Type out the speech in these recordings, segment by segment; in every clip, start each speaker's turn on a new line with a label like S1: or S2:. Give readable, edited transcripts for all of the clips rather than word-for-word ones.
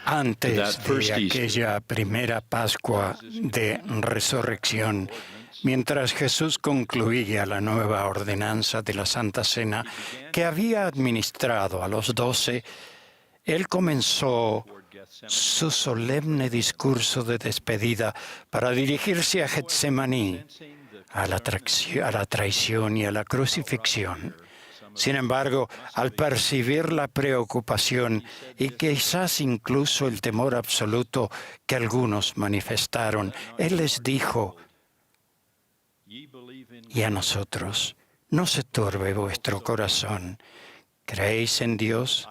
S1: Antes de aquella primera Pascua de Resurrección, mientras Jesús concluía la nueva ordenanza de la Santa Cena que había administrado a los 12, Él comenzó su solemne discurso de despedida para dirigirse a Getsemaní, a la traición y a la crucifixión. Sin embargo, al percibir la preocupación y quizás incluso el temor absoluto que algunos manifestaron, Él les dijo: y a nosotros, no se turbe vuestro corazón. ¿Creéis en Dios?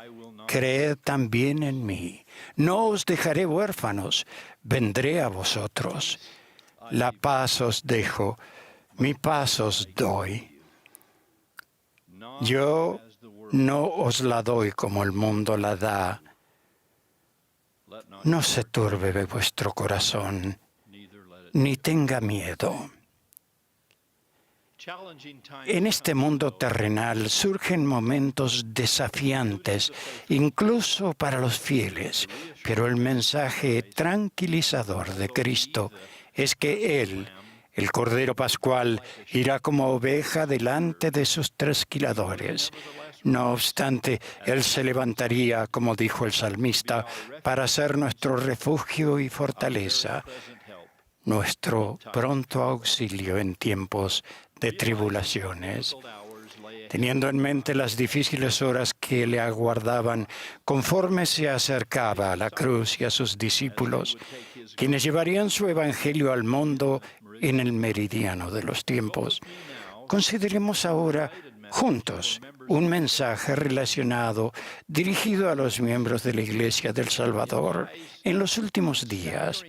S1: Creed también en mí. No os dejaré huérfanos, vendré a vosotros. La paz os dejo, mi paz os doy. Yo no os la doy como el mundo la da. No se turbe vuestro corazón, ni tenga miedo. En este mundo terrenal surgen momentos desafiantes, incluso para los fieles, pero el mensaje tranquilizador de Cristo es que Él, el Cordero Pascual, irá como oveja delante de sus trasquiladores. No obstante, Él se levantaría, como dijo el salmista, para ser nuestro refugio y fortaleza, nuestro pronto auxilio en tiempos de tribulaciones. Teniendo en mente las difíciles horas que le aguardaban conforme se acercaba a la cruz y a sus discípulos, quienes llevarían su evangelio al mundo en el meridiano de los tiempos, consideremos ahora juntos un mensaje relacionado dirigido a los miembros de la Iglesia del Salvador en los últimos días.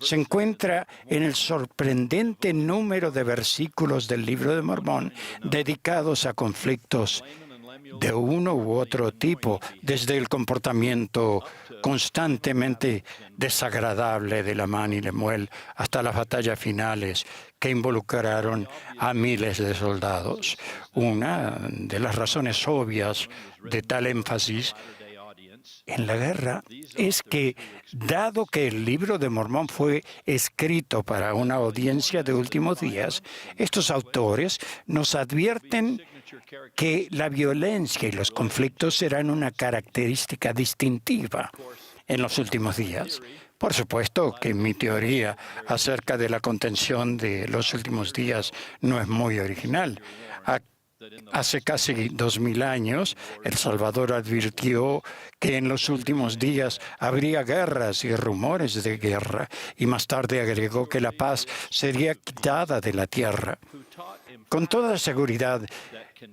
S1: Se encuentra en el sorprendente número de versículos del Libro de Mormón dedicados a conflictos de uno u otro tipo, desde el comportamiento constantemente desagradable de Lamán y Lemuel hasta las batallas finales que involucraron a miles de soldados. Una de las razones obvias de tal énfasis en la guerra es que, dado que el Libro de Mormón fue escrito para una audiencia de últimos días, estos autores nos advierten que la violencia y los conflictos serán una característica distintiva en los últimos días. Por supuesto que mi teoría acerca de la contención de los últimos días no es muy original. Hace casi 2000 años, El Salvador advirtió que en los últimos días habría guerras y rumores de guerra, y más tarde agregó que la paz sería quitada de la tierra. Con toda seguridad,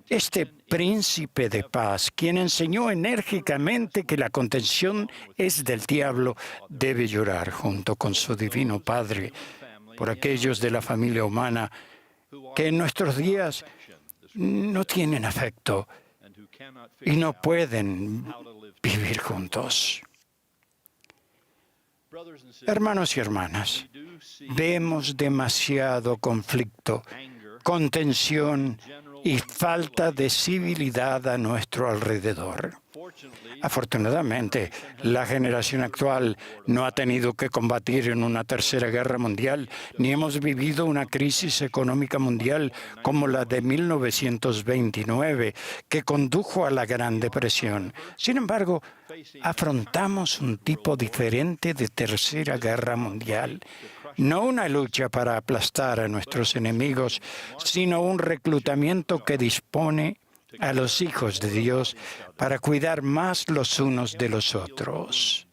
S1: este príncipe de paz, quien enseñó enérgicamente que la contención es del diablo, debe llorar junto con su divino Padre por aquellos de la familia humana que en nuestros días no tienen afecto y no pueden vivir juntos. Hermanos y hermanas, vemos demasiado conflicto, contención y falta de civilidad a nuestro alrededor. Afortunadamente, la generación actual no ha tenido que combatir en una tercera guerra mundial, ni hemos vivido una crisis económica mundial como la de 1929, que condujo a la Gran Depresión. Sin embargo, afrontamos un tipo diferente de tercera guerra mundial. No una lucha para aplastar a nuestros enemigos, sino un reclutamiento que dispone a los hijos de Dios para cuidar más los unos de los otros.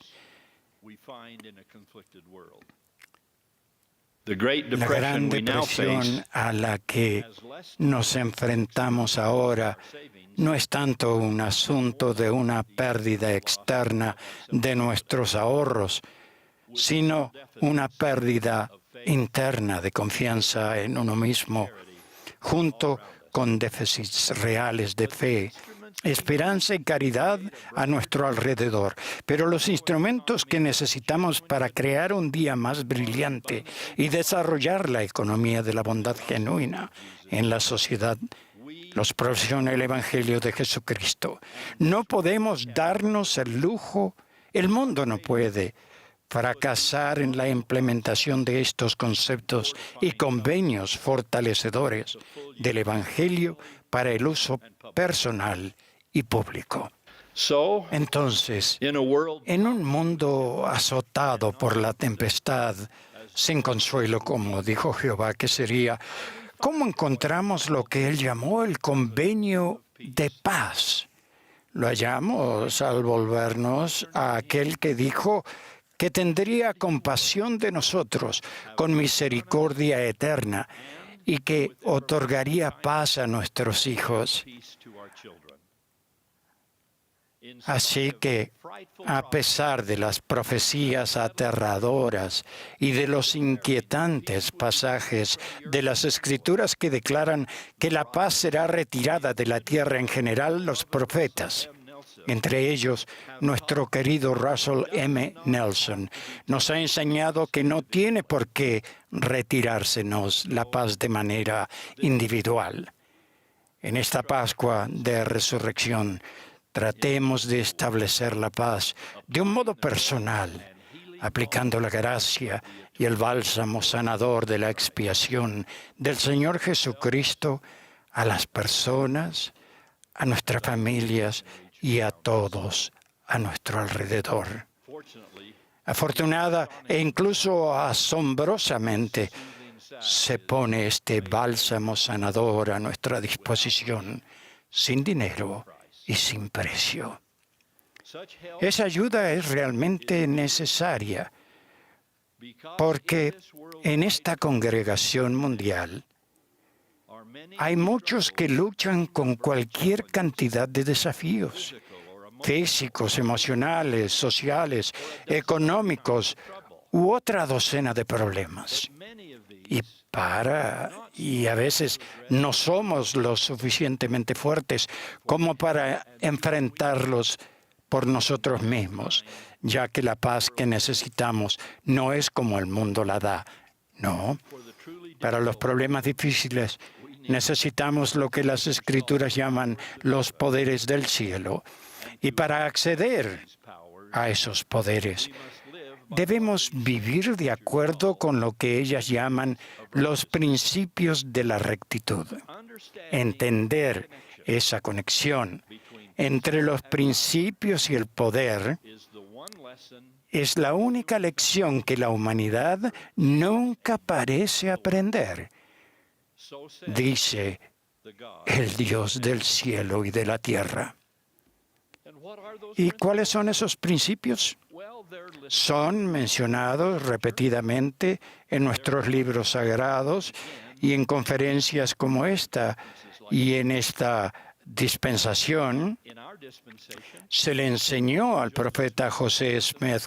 S1: La Gran Depresión a la que nos enfrentamos ahora no es tanto un asunto de una pérdida externa de nuestros ahorros, sino una pérdida interna de confianza en uno mismo, junto con déficits reales de fe, esperanza y caridad a nuestro alrededor. Pero los instrumentos que necesitamos para crear un día más brillante y desarrollar la economía de la bondad genuina en la sociedad los proporciona el Evangelio de Jesucristo. No podemos darnos el lujo El mundo no puede fracasar en la implementación de estos conceptos y convenios fortalecedores del Evangelio para el uso personal y público. Entonces, en un mundo azotado por la tempestad, sin consuelo, como dijo Jehová que sería, ¿cómo encontramos lo que él llamó el convenio de paz? Lo hallamos al volvernos a aquel que dijo que tendría compasión de nosotros con misericordia eterna y que otorgaría paz a nuestros hijos. Así que, a pesar de las profecías aterradoras y de los inquietantes pasajes de las Escrituras que declaran que la paz será retirada de la tierra en general, los profetas, entre ellos nuestro querido Russell M. Nelson, nos ha enseñado que no tiene por qué retirársenos la paz de manera individual. En esta Pascua de Resurrección, tratemos de establecer la paz de un modo personal, aplicando la gracia y el bálsamo sanador de la expiación del Señor Jesucristo a las personas, a nuestras familias y a todos a nuestro alrededor. Afortunada e incluso asombrosamente, se pone este bálsamo sanador a nuestra disposición, sin dinero y sin precio. Esa ayuda es realmente necesaria, porque en esta congregación mundial hay muchos que luchan con cualquier cantidad de desafíos físicos, emocionales, sociales, económicos u otra docena de problemas. Y a veces no somos lo suficientemente fuertes como para enfrentarlos por nosotros mismos, ya que la paz que necesitamos no es como el mundo la da. No, para los problemas difíciles necesitamos lo que las Escrituras llaman los poderes del cielo. Y para acceder a esos poderes, debemos vivir de acuerdo con lo que ellas llaman los principios de la rectitud. Entender esa conexión entre los principios y el poder es la única lección que la humanidad nunca parece aprender, dice el Dios del cielo y de la tierra. ¿Y cuáles son esos principios? Son mencionados repetidamente en nuestros libros sagrados y en conferencias como esta. Y en esta dispensación se le enseñó al profeta José Smith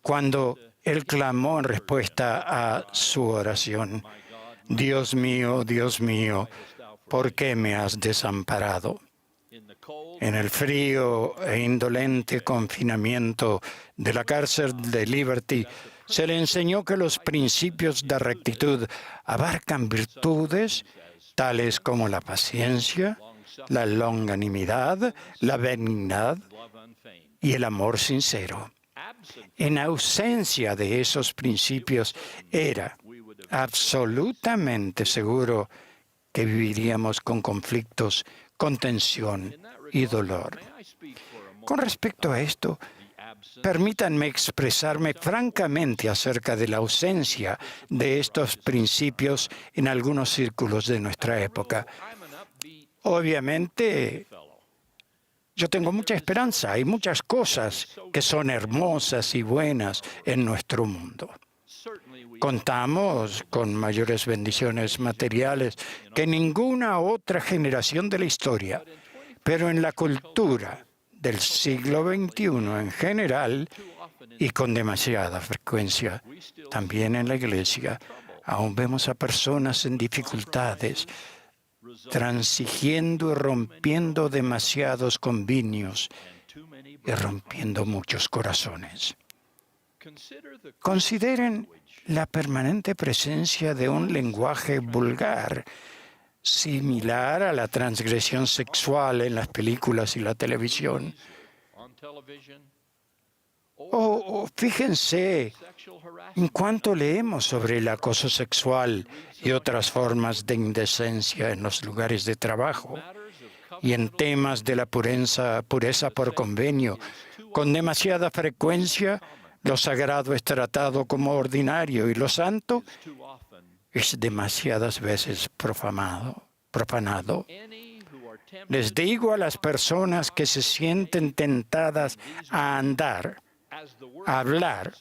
S1: cuando él clamó en respuesta a su oración: Dios mío, ¿por qué me has desamparado? En el frío e indolente confinamiento de la cárcel de Liberty, se le enseñó que los principios de rectitud abarcan virtudes tales como la paciencia, la longanimidad, la benignidad y el amor sincero. En ausencia de esos principios, era absolutamente seguro que viviríamos con conflictos, con tensión y dolor. Con respecto a esto, permítanme expresarme francamente acerca de la ausencia de estos principios en algunos círculos de nuestra época. Obviamente, yo tengo mucha esperanza. Hay muchas cosas que son hermosas y buenas en nuestro mundo. Contamos con mayores bendiciones materiales que ninguna otra generación de la historia, pero en la cultura del siglo XXI en general y con demasiada frecuencia, también en la Iglesia, aún vemos a personas en dificultades, transigiendo y rompiendo demasiados convenios y rompiendo muchos corazones. Consideren la permanente presencia de un lenguaje vulgar, similar a la transgresión sexual en las películas y la televisión. O fíjense en cuanto leemos sobre el acoso sexual y otras formas de indecencia en los lugares de trabajo y en temas de la pureza por convenio. Con demasiada frecuencia, lo sagrado es tratado como ordinario y lo santo es demasiadas veces profanado. Les digo a las personas que se sienten tentadas a andar, a hablar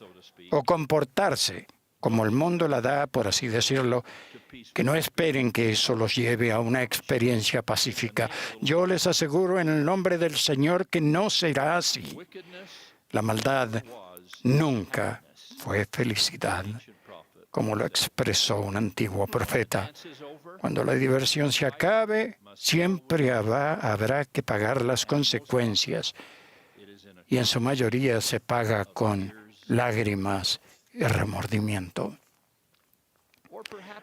S1: o comportarse como el mundo la da, por así decirlo, que no esperen que eso los lleve a una experiencia pacífica. Yo les aseguro en el nombre del Señor que no será así. La maldad nunca fue felicidad, como lo expresó un antiguo profeta. Cuando la diversión se acabe, siempre habrá que pagar las consecuencias, y en su mayoría se paga con lágrimas y remordimiento.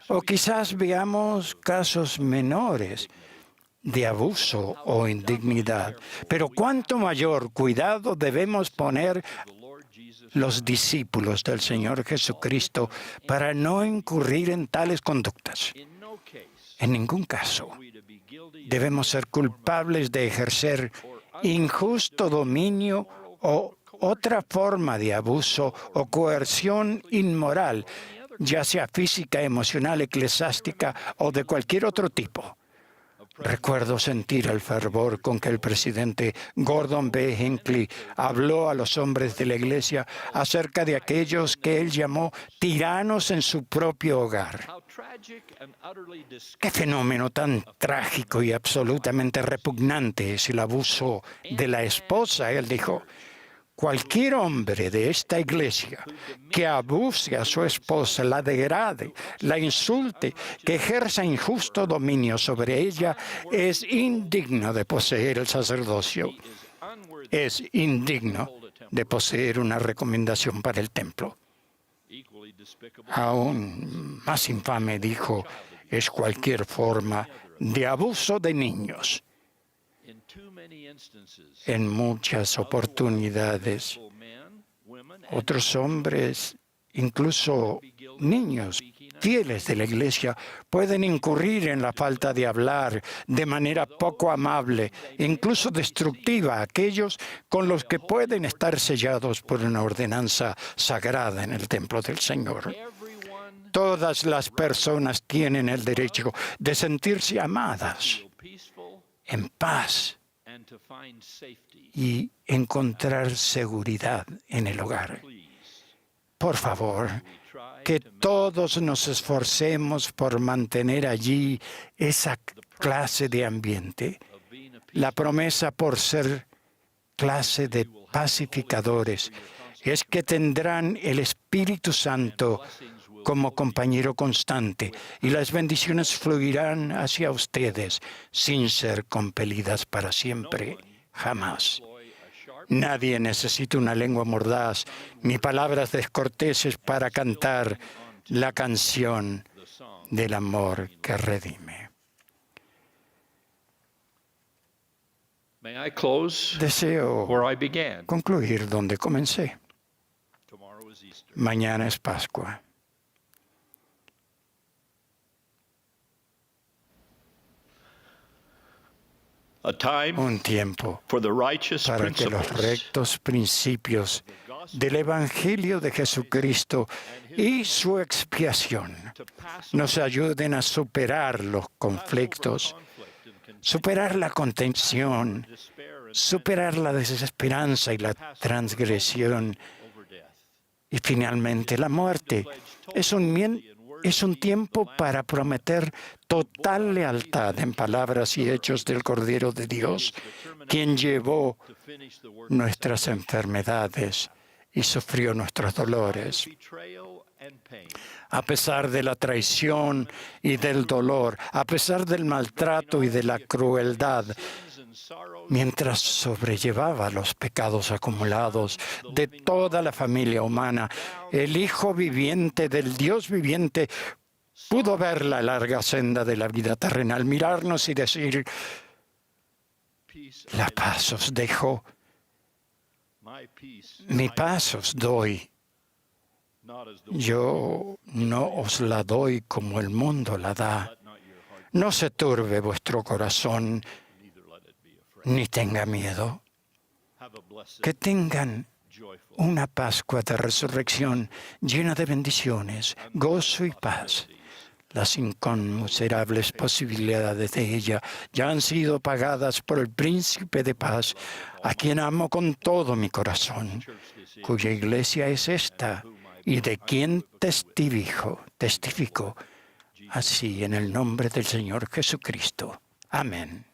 S1: O quizás veamos casos menores de abuso o indignidad, pero cuánto mayor cuidado debemos poner los discípulos del Señor Jesucristo para no incurrir en tales conductas. En ningún caso debemos ser culpables de ejercer injusto dominio o otra forma de abuso o coerción inmoral, ya sea física, emocional, eclesiástica o de cualquier otro tipo. Recuerdo sentir el fervor con que el presidente Gordon B. Hinckley habló a los hombres de la Iglesia acerca de aquellos que él llamó tiranos en su propio hogar. Qué fenómeno tan trágico y absolutamente repugnante es el abuso de la esposa, él dijo. Cualquier hombre de esta iglesia que abuse a su esposa, la degrade, la insulte, que ejerza injusto dominio sobre ella, es indigno de poseer el sacerdocio. Es indigno de poseer una recomendación para el templo. Aún más infame, dijo, es cualquier forma de abuso de niños. En muchas oportunidades, otros hombres, incluso niños fieles de la Iglesia, pueden incurrir en la falta de hablar de manera poco amable, incluso destructiva, a aquellos con los que pueden estar sellados por una ordenanza sagrada en el templo del Señor. Todas las personas tienen el derecho de sentirse amadas, en paz, y encontrar seguridad en el hogar. Por favor, que todos nos esforcemos por mantener allí esa clase de ambiente. La promesa por ser clase de pacificadores es que tendrán el Espíritu Santo como compañero constante y las bendiciones fluirán hacia ustedes sin ser compelidas para siempre, jamás. Nadie necesita una lengua mordaz ni palabras descorteses para cantar la canción del amor que redime. Deseo concluir donde comencé. Mañana es Pascua. Un tiempo para que los rectos principios del Evangelio de Jesucristo y su expiación nos ayuden a superar los conflictos, superar la contención, superar la desesperanza y la transgresión y finalmente la muerte. Es un tiempo para prometer total lealtad en palabras y hechos del Cordero de Dios, quien llevó nuestras enfermedades y sufrió nuestros dolores. A pesar de la traición y del dolor, a pesar del maltrato y de la crueldad, mientras sobrellevaba los pecados acumulados de toda la familia humana, el Hijo viviente del Dios viviente pudo ver la larga senda de la vida terrenal, mirarnos y decir: la paz os dejo, Mi paz os doy. Yo no os la doy como el mundo la da. No se turbe vuestro corazón, ni tenga miedo. Que tengan una Pascua de resurrección llena de bendiciones, gozo y paz. Las inconmensurables posibilidades de ella ya han sido pagadas por el Príncipe de Paz, a quien amo con todo mi corazón, cuya iglesia es esta y de quien testifico, así en el nombre del Señor Jesucristo. Amén.